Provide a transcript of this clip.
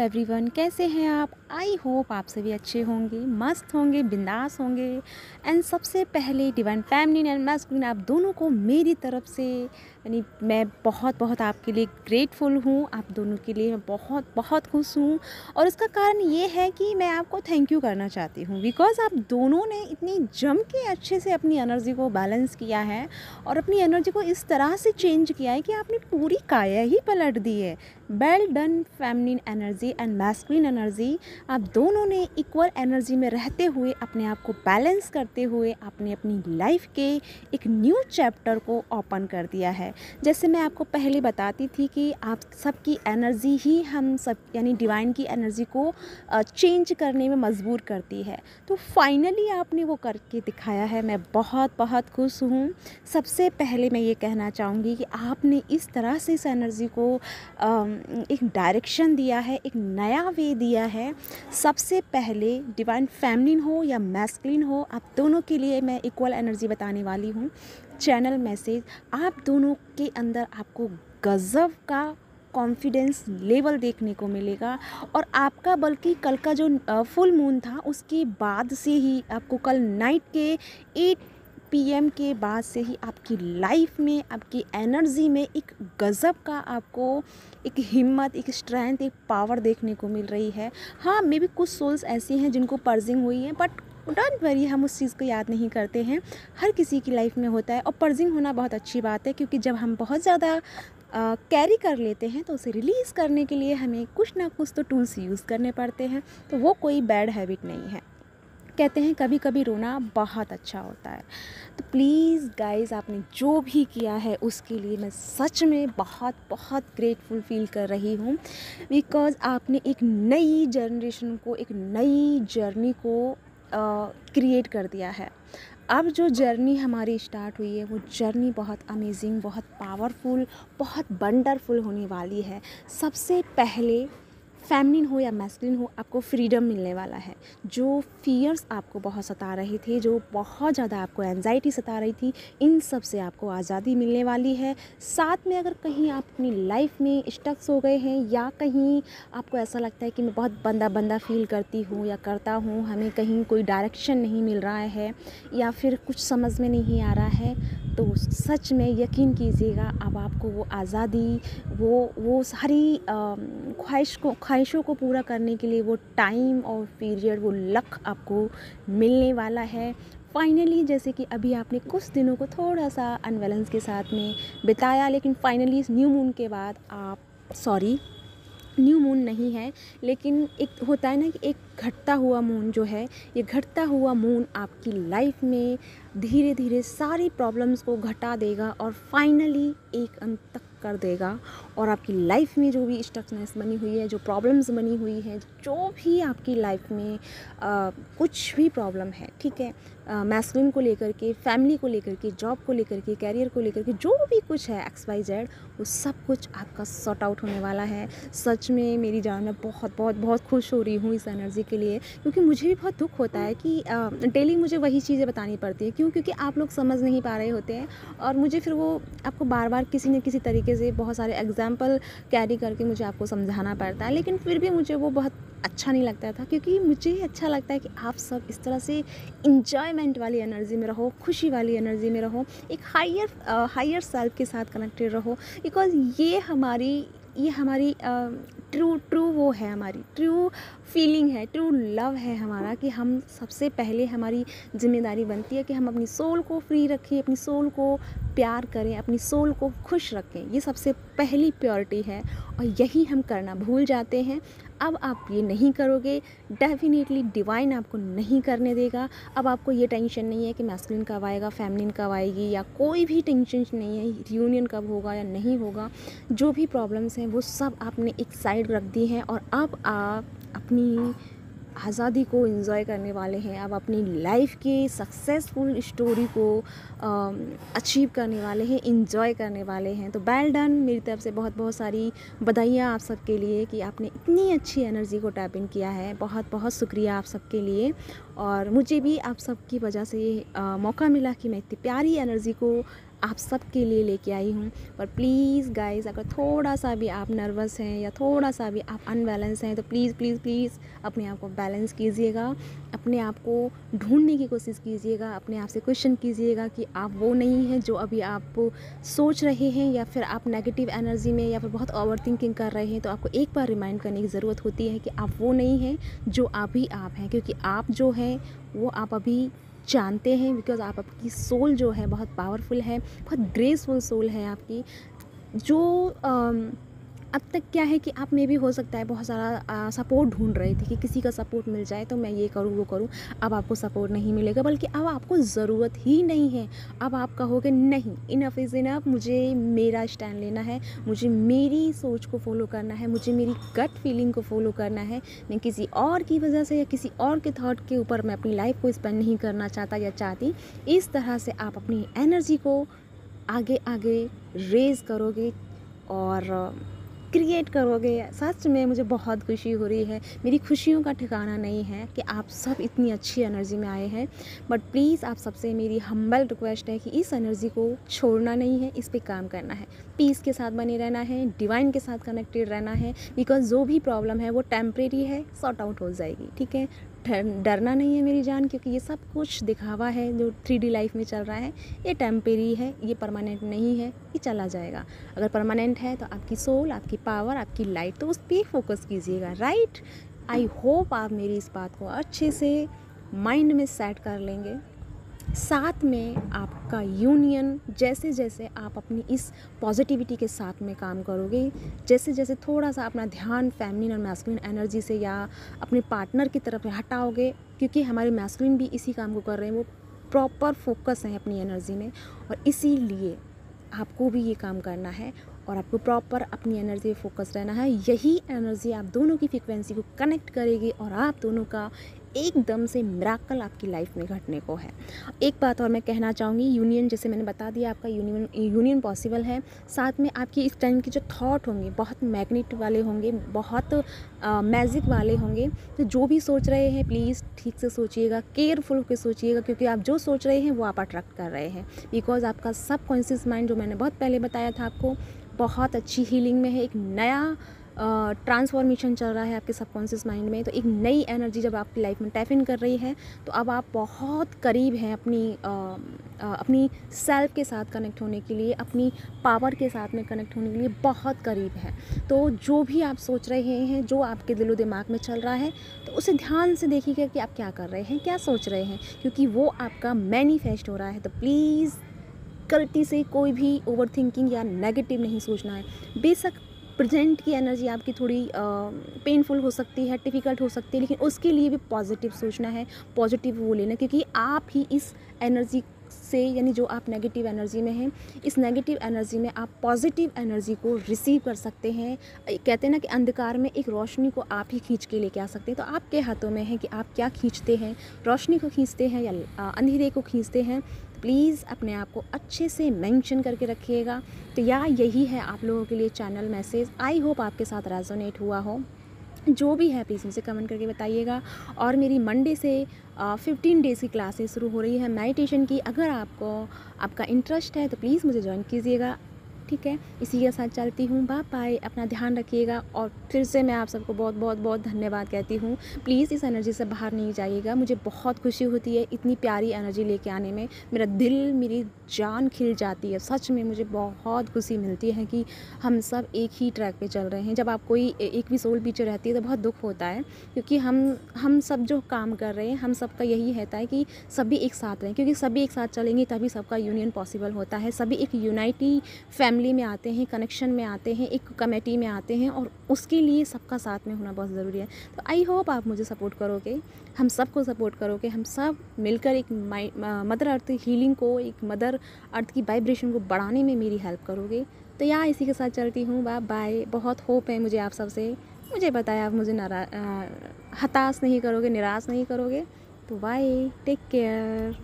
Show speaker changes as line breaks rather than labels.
Everyone, कैसे हैं आप? आई होप आप सभी अच्छे होंगे, मस्त होंगे, बिंदास होंगे। एंड सबसे पहले डिवाइन फेमिनिन एंड मैस्कुलिन आप दोनों को मेरी तरफ से यानी मैं बहुत बहुत आपके लिए ग्रेटफुल हूँ। आप दोनों के लिए मैं बहुत बहुत खुश हूँ और उसका कारण ये है कि मैं आपको थैंक यू करना चाहती हूँ बिकॉज़ आप दोनों ने इतनी जम के अच्छे से अपनी एनर्जी को बैलेंस किया है और अपनी एनर्जी को इस तरह से चेंज किया है कि आपने पूरी काया ही पलट दी है। Well done feminine energy and masculine energy, आप दोनों ने इक्वल एनर्जी में रहते हुए अपने आप को बैलेंस करते हुए आपने अपनी लाइफ के एक न्यू चैप्टर को ओपन कर दिया है। जैसे मैं आपको पहले बताती थी कि आप सबकी एनर्जी ही हम सब यानी डिवाइन की एनर्जी को चेंज करने में मजबूर करती है, तो फाइनली आपने वो करके दिखाया है। मैं बहुत बहुत खुश हूँ। सबसे पहले मैं ये कहना चाहूँगी कि आपने इस तरह से इस एनर्जी को एक डायरेक्शन दिया है, एक नया वे दिया है। सबसे पहले डिवाइन फेमिनिन हो या मैस्कुलिन हो, आप दोनों के लिए मैं इक्वल एनर्जी बताने वाली हूँ। चैनल मैसेज, आप दोनों के अंदर आपको गज़ब का कॉन्फिडेंस लेवल देखने को मिलेगा और आपका बल्कि कल का जो फुल मून था उसके बाद से ही आपको कल नाइट के 8 PM के बाद से ही आपकी लाइफ में, आपकी एनर्जी में एक गज़ब का आपको एक हिम्मत, एक स्ट्रेंथ, एक पावर देखने को मिल रही है। हाँ, मे बी कुछ सोल्स ऐसी हैं जिनको पर्जिंग हुई है, बट डोंट वरी, हम उस चीज़ को याद नहीं करते हैं। हर किसी की लाइफ में होता है और पर्जिंग होना बहुत अच्छी बात है, क्योंकि जब हम बहुत ज़्यादा कैरी कर लेते हैं तो उसे रिलीज़ करने के लिए हमें कुछ ना कुछ तो टूल्स यूज़ करने पड़ते हैं, तो वो कोई बैड हैबिट नहीं है। कहते हैं कभी कभी रोना बहुत अच्छा होता है। तो प्लीज़ गाइज़, आपने जो भी किया है उसके लिए मैं सच में बहुत बहुत ग्रेटफुल फील कर रही हूँ, बिकॉज़ आपने एक नई जनरेशन को, एक नई जर्नी को क्रिएट कर दिया है। अब जो जर्नी हमारी स्टार्ट हुई है वो जर्नी बहुत अमेजिंग, बहुत पावरफुल, बहुत वंडरफुल होने वाली है। सबसे पहले फेमिनिन हो या मैस्कुलिन हो, आपको फ्रीडम मिलने वाला है। जो फियर्स आपको बहुत सता रहे थे, जो बहुत ज़्यादा आपको एंजाइटी सता रही थी, इन सब से आपको आज़ादी मिलने वाली है। साथ में अगर कहीं आप अपनी लाइफ में स्टक्स हो गए हैं या कहीं आपको ऐसा लगता है कि मैं बहुत बंदा बंदा फील करती हूँ या करता हूँ, हमें कहीं कोई डायरेक्शन नहीं मिल रहा है या फिर कुछ समझ में नहीं आ रहा है, तो सच में यकीन कीजिएगा अब आपको वो आज़ादी, वो सारी ख्वाहिशों को पूरा करने के लिए वो टाइम और पीरियड, वो लक आपको मिलने वाला है फाइनली। जैसे कि अभी आपने कुछ दिनों को थोड़ा सा अनबैलेंस के साथ में बिताया, लेकिन फाइनली इस न्यू मून के बाद आप, सॉरी न्यू मून नहीं है, लेकिन एक होता है ना कि एक घटता हुआ मून जो है, ये घटता हुआ मून आपकी लाइफ में धीरे धीरे सारी प्रॉब्लम्स को घटा देगा और फाइनली एक अंत तक कर देगा। और आपकी लाइफ में जो भी स्टकनेस बनी हुई है, जो प्रॉब्लम्स बनी हुई है, जो भी आपकी लाइफ में कुछ भी प्रॉब्लम है, ठीक है, मैस्कुलिन को लेकर के, फैमिली को लेकर के, जॉब को लेकर के, कैरियर को लेकर के, जो भी कुछ है XYZ, वो सब कुछ आपका सॉर्ट आउट होने वाला है। सच में मेरी जान, मैं बहुत बहुत बहुत खुश हो रही हूँ इस एनर्जी के लिए, क्योंकि मुझे भी बहुत दुख होता है कि डेली मुझे वही चीज़ें बतानी पड़ती है। क्यों? क्योंकि आप लोग समझ नहीं पा रहे होते हैं और मुझे फिर वो आपको बार बार किसी न किसी तरीके से बहुत सारे एग्जाम्पल कैरी करके मुझे आपको समझाना पड़ता है, लेकिन फिर भी मुझे वो बहुत अच्छा नहीं लगता था, क्योंकि मुझे अच्छा लगता है कि आप सब इस तरह से इंजॉयमेंट वाली एनर्जी में रहो, खुशी वाली एनर्जी में रहो, एक हायर सेल्फ के साथ कनेक्टेड रहो, बिकॉज़ ये हमारी ट्रू वो है, हमारी ट्रू फीलिंग है, ट्रू लव है हमारा, कि हम सबसे पहले हमारी जिम्मेदारी बनती है कि हम अपनी सोल को फ्री रखें, अपनी सोल को प्यार करें, अपनी सोल को खुश रखें। ये सबसे पहली प्योरिटी है और यही हम करना भूल जाते हैं। अब आप ये नहीं करोगे, डेफिनेटली डिवाइन आपको नहीं करने देगा। अब आपको ये टेंशन नहीं है कि मैस्कुलिन कब आएगा, फेमिनिन कब आएगी, या कोई भी टेंशन नहीं है रियूनियन कब होगा या नहीं होगा। जो भी प्रॉब्लम्स हैं वो सब आपने एक साइड रख दी हैं और अब आप अपनी आज़ादी को एंजॉय करने वाले हैं। आप अपनी लाइफ के सक्सेसफुल स्टोरी को अचीव करने वाले हैं, एंजॉय करने वाले हैं। तो वेल डन, मेरी तरफ से बहुत बहुत सारी बधाइयाँ आप सबके लिए कि आपने इतनी अच्छी एनर्जी को टैप इन किया है। बहुत बहुत शुक्रिया आप सबके लिए। और मुझे भी आप सबकी वजह से ये मौका मिला कि मैं इतनी प्यारी एनर्जी को आप सबके लिए लेके आई हूँ। पर प्लीज़ गाइज़, अगर थोड़ा सा भी आप नर्वस हैं या थोड़ा सा भी आप अनबैलेंस हैं तो प्लीज़ प्लीज़ प्लीज़ अपने आप को बैलेंस कीजिएगा, अपने आप को ढूंढने की कोशिश कीजिएगा, अपने आप से क्वेश्चन कीजिएगा कि आप वो नहीं हैं जो अभी आप सोच रहे हैं, या फिर आप नेगेटिव एनर्जी में या फिर बहुत ओवर थिंकिंग कर रहे हैं। तो आपको एक बार रिमाइंड करने की ज़रूरत होती है कि आप वो नहीं हैं जो अभी आप हैं, क्योंकि आप जो हैं वो आप अभी जानते हैं, बिकॉज़ आपकी सोल जो है बहुत पावरफुल है, बहुत ग्रेसफुल सोल है आपकी, जो अब तक क्या है कि आप में भी हो सकता है बहुत सारा सपोर्ट ढूंढ रहे थे कि किसी का सपोर्ट मिल जाए तो मैं ये करूँ वो करूँ। अब आपको सपोर्ट नहीं मिलेगा, बल्कि अब आपको ज़रूरत ही नहीं है। अब आप कहोगे नहीं, इनफ इज़ इनफ, मुझे मेरा स्टैंड लेना है, मुझे मेरी सोच को फॉलो करना है, मुझे मेरी गट फीलिंग को फॉलो करना है। मैं किसी और की वजह से या किसी और के थॉट के ऊपर मैं अपनी लाइफ को स्पेंड नहीं करना चाहता या चाहती। इस तरह से आप अपनी एनर्जी को आगे आगे रेज़ करोगे और क्रिएट करोगे। सच में मुझे बहुत खुशी हो रही है, मेरी खुशियों का ठिकाना नहीं है कि आप सब इतनी अच्छी एनर्जी में आए हैं। बट प्लीज़ आप सबसे मेरी हम्बल रिक्वेस्ट है कि इस एनर्जी को छोड़ना नहीं है, इस पे काम करना है, पीस के साथ बने रहना है, डिवाइन के साथ कनेक्टेड रहना है। बिकॉज जो भी प्रॉब्लम है वो टेम्परेरी है, सॉर्ट आउट हो जाएगी, ठीक है। डरना नहीं है मेरी जान, क्योंकि ये सब कुछ दिखावा है जो 3D लाइफ में चल रहा है, ये टेम्परेरी है, ये परमानेंट नहीं है, ये चला जाएगा। अगर परमानेंट है तो आपकी सोल, आपकी पावर, आपकी लाइट, तो उस पर फोकस कीजिएगा, राइट। आई होप आप मेरी इस बात को अच्छे से माइंड में सेट कर लेंगे। साथ में आपका यूनियन, जैसे जैसे आप अपनी इस पॉजिटिविटी के साथ में काम करोगे, जैसे जैसे थोड़ा सा अपना ध्यान फेमिनिन और मैस्कुलिन एनर्जी से या अपने पार्टनर की तरफ हटाओगे, क्योंकि हमारे मैस्कुलिन भी इसी काम को कर रहे हैं, वो प्रॉपर फोकस है अपनी एनर्जी में, और इसीलिए आपको भी ये काम करना है और आपको प्रॉपर अपनी एनर्जी पे फोकस रहना है। यही एनर्जी आप दोनों की फ्रिक्वेंसी को कनेक्ट करेगी और आप दोनों का एकदम से मिराकल आपकी लाइफ में घटने को है। एक बात और मैं कहना चाहूँगी, यूनियन, जैसे मैंने बता दिया, आपका यूनियन पॉसिबल है। साथ में आपकी इस टाइम के जो थॉट होंगे बहुत मैग्नेट वाले होंगे, बहुत मैजिक वाले होंगे। तो जो भी सोच रहे हैं प्लीज़ ठीक से सोचिएगा, केयरफुल होकर सोचिएगा, क्योंकि आप जो सोच रहे हैं वो आप अट्रैक्ट कर रहे हैं। बिकॉज आपका सबकॉन्शियस माइंड, जो मैंने बहुत पहले बताया था आपको, बहुत अच्छी हीलिंग में है। एक नया ट्रांसफॉर्मेशन चल रहा है आपके सबकॉन्शियस माइंड में। तो एक नई एनर्जी जब आपकी लाइफ में टैप इन कर रही है, तो अब आप बहुत करीब हैं अपनी सेल्फ के साथ कनेक्ट होने के लिए, अपनी पावर के साथ में कनेक्ट होने के लिए बहुत करीब है। तो जो भी आप सोच रहे हैं, जो आपके दिलो दिमाग में चल रहा है, तो उसे ध्यान से देखिएगा कि आप क्या कर रहे हैं, क्या सोच रहे हैं, क्योंकि वो आपका मैनिफेस्ट हो रहा है। तो प्लीज़ गलती से कोई भी ओवर थिंकिंग या नेगेटिव नहीं सोचना है। बेशक प्रेजेंट की एनर्जी आपकी थोड़ी पेनफुल हो सकती है, डिफ़िकल्ट हो सकती है, लेकिन उसके लिए भी पॉजिटिव सोचना है, पॉजिटिव वो लेना, क्योंकि आप ही इस एनर्जी से, यानी जो आप नेगेटिव एनर्जी में हैं, इस नेगेटिव एनर्जी में आप पॉजिटिव एनर्जी को रिसीव कर सकते हैं। कहते हैं ना कि अंधकार में एक रोशनी को आप ही खींच के लेके आ सकते हैं। तो आपके हाथों में है कि आप क्या खींचते हैं, रोशनी को खींचते हैं या अंधेरे को खींचते हैं। प्लीज़ अपने आप को अच्छे से मेंशन करके रखिएगा। तो यही है आप लोगों के लिए चैनल मैसेज। आई होप आपके साथ रेजोनेट हुआ हो। जो भी है प्लीज़ मुझे कमेंट करके बताइएगा। और मेरी मंडे से 15 डेज़ की क्लासेस शुरू हो रही है मेडिटेशन की। अगर आपका इंटरेस्ट है तो प्लीज़ मुझे ज्वाइन कीजिएगा, ठीक है। इसी के साथ चलती हूँ, बाय बाय, अपना ध्यान रखिएगा। और फिर से मैं आप सबको बहुत बहुत बहुत धन्यवाद कहती हूँ। प्लीज़ इस एनर्जी से बाहर नहीं जाइएगा। मुझे बहुत खुशी होती है इतनी प्यारी एनर्जी लेके आने में। मेरा दिल, मेरी जान खिल जाती है। सच में मुझे बहुत खुशी मिलती है कि हम सब एक ही ट्रैक पे चल रहे हैं। जब आप कोई एक भी सोल पीछे रहती है तो बहुत दुख होता है, क्योंकि हम सब जो काम कर रहे हैं, हम सबका यही रहता है कि सभी एक साथ रहें, क्योंकि सभी एक साथ चलेंगे तभी सबका यूनियन पॉसिबल होता है। सभी एक यूनाइटी फैमिली में आते हैं, कनेक्शन में आते हैं, एक कमेटी में आते हैं, और उसके लिए सबका साथ में होना बहुत ज़रूरी है। तो आई होप आप मुझे सपोर्ट करोगे, हम सबको सपोर्ट करोगे, हम सब मिलकर एक मदर अर्थ हीलिंग को, एक मदर अर्थ की वाइब्रेशन को बढ़ाने में मेरी हेल्प करोगे। तो इसी के साथ चलती हूँ, बाय बाय। बहुत होप है मुझे आप सबसे। मुझे पता है आप मुझे हताश नहीं करोगे, निराश नहीं करोगे। तो बाय, टेक केयर।